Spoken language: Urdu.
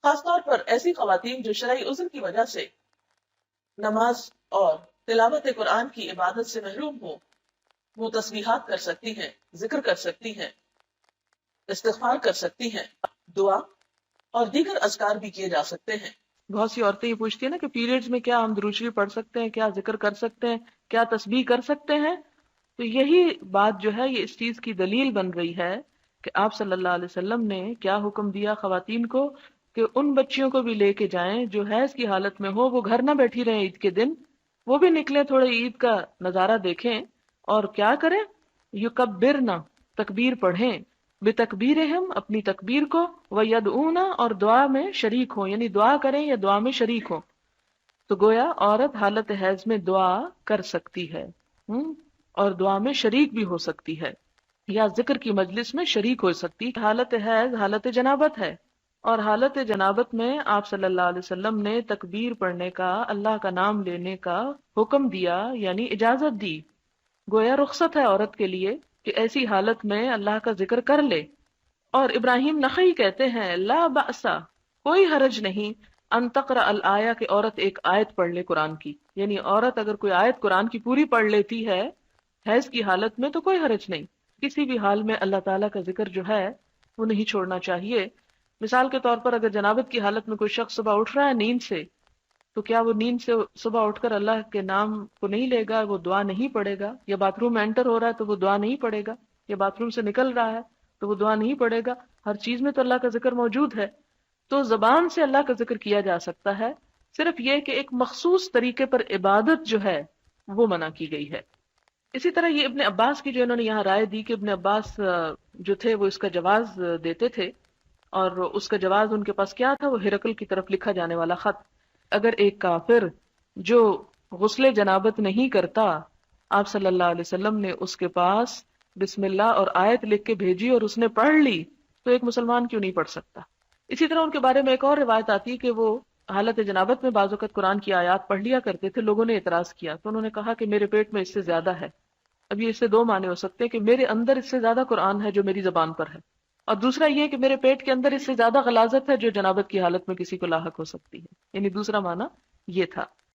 خاص طور پر ایسی خواتین جو شرعی عذر کی وجہ سے نماز اور تلاوت قرآن کی عبادت سے محروم ہو، وہ تسبیحات کر سکتی ہیں، ذکر کر سکتی ہیں، استغفار کر سکتی ہیں، دعا اور دیگر اذکار بھی کیے جا سکتے ہیں۔ بہت سی عورتیں یہ پوچھتی ہیں نا کہ پیریڈز میں کیا ہم درود شریف پڑھ سکتے ہیں، کیا ذکر کر سکتے ہیں، کیا تسبیح کر سکتے ہیں؟ تو یہی بات جو ہے یہ اس چیز کی دلیل بن رہی ہے کہ آپ صلی اللہ علیہ وسلم نے کیا حکم دیا خواتین کو کہ ان بچیوں کو بھی لے کے جائیں جو حیض کی حالت میں ہو، وہ گھر نہ بیٹھی رہیں عید کے دن، وہ بھی نکلے تھوڑے عید کا نظارہ دیکھیں اور کیا کریں، یکبرنا، تکبیر پڑھیں، بتکبیرہم، اپنی تکبیر کو، ویدعونا، اور دعا میں شریک ہوں، یعنی دعا کریں یا دعا میں شریک ہوں۔ تو گویا عورت حالت حیض میں دعا کر سکتی ہے اور دعا میں شریک بھی ہو سکتی ہے، یا ذکر کی مجلس میں شریک ہو سکتی۔ حالت حیض حالت جنابت ہے، اور حالت جنابت میں آپ صلی اللہ علیہ وسلم نے تکبیر پڑھنے کا، اللہ کا نام لینے کا حکم دیا، یعنی اجازت دی۔ گویا رخصت ہے عورت کے لیے کہ ایسی حالت میں اللہ کا ذکر کر لے۔ اور ابراہیم نخعی کہتے ہیں لا بأسا، کوئی حرج نہیں، ان تقرأ الآیہ، کہ عورت ایک آیت پڑھ لے قرآن کی، یعنی عورت اگر کوئی آیت قرآن کی پوری پڑھ لیتی ہے حیض کی حالت میں تو کوئی حرج نہیں۔ کسی بھی حال میں اللہ تعالیٰ کا ذکر جو ہے وہ نہیں چھوڑنا چاہیے۔ مثال کے طور پر اگر جنابت کی حالت میں کوئی شخص صبح اٹھ رہا ہے نیند سے، تو کیا وہ نیند سے صبح اٹھ کر اللہ کے نام کو نہیں لے گا، وہ دعا نہیں پڑھے گا؟ یا باتھ روم میں انٹر ہو رہا ہے تو وہ دعا نہیں پڑھے گا؟ یا باتھ روم سے نکل رہا ہے تو وہ دعا نہیں پڑھے گا؟ ہر چیز میں تو اللہ کا ذکر موجود ہے، تو زبان سے اللہ کا ذکر کیا جا سکتا ہے، صرف یہ کہ ایک مخصوص طریقے پر عبادت جو ہے وہ منع کی گئی ہے۔ اسی طرح یہ ابن عباس کی جو انہوں نے یہاں رائے دی کہ ابن عباس جو تھے وہ اس کا جواز دیتے تھے، اور اس کا جواز ان کے پاس کیا تھا، وہ ہرقل کی طرف لکھا جانے والا خط۔ اگر ایک کافر جو غسل جنابت نہیں کرتا، آپ صلی اللہ علیہ وسلم نے اس کے پاس بسم اللہ اور آیت لکھ کے بھیجی اور اس نے پڑھ لی، تو ایک مسلمان کیوں نہیں پڑھ سکتا؟ اسی طرح ان کے بارے میں ایک اور روایت آتی ہے کہ وہ حالت جنابت میں بعض اوقات قرآن کی آیات پڑھ لیا کرتے تھے۔ لوگوں نے اعتراض کیا تو انہوں نے کہا کہ میرے پیٹ میں اس سے زیادہ ہے۔ اب یہ اس سے دو معنی ہو سکتے ہیں کہ میرے اندر اس سے زیادہ قرآن ہے جو میری زبان پر ہے، اور دوسرا یہ کہ میرے پیٹ کے اندر اس سے زیادہ غلاظت ہے جو جنابت کی حالت میں کسی کو لاحق ہو سکتی ہے، یعنی دوسرا معنی یہ تھا۔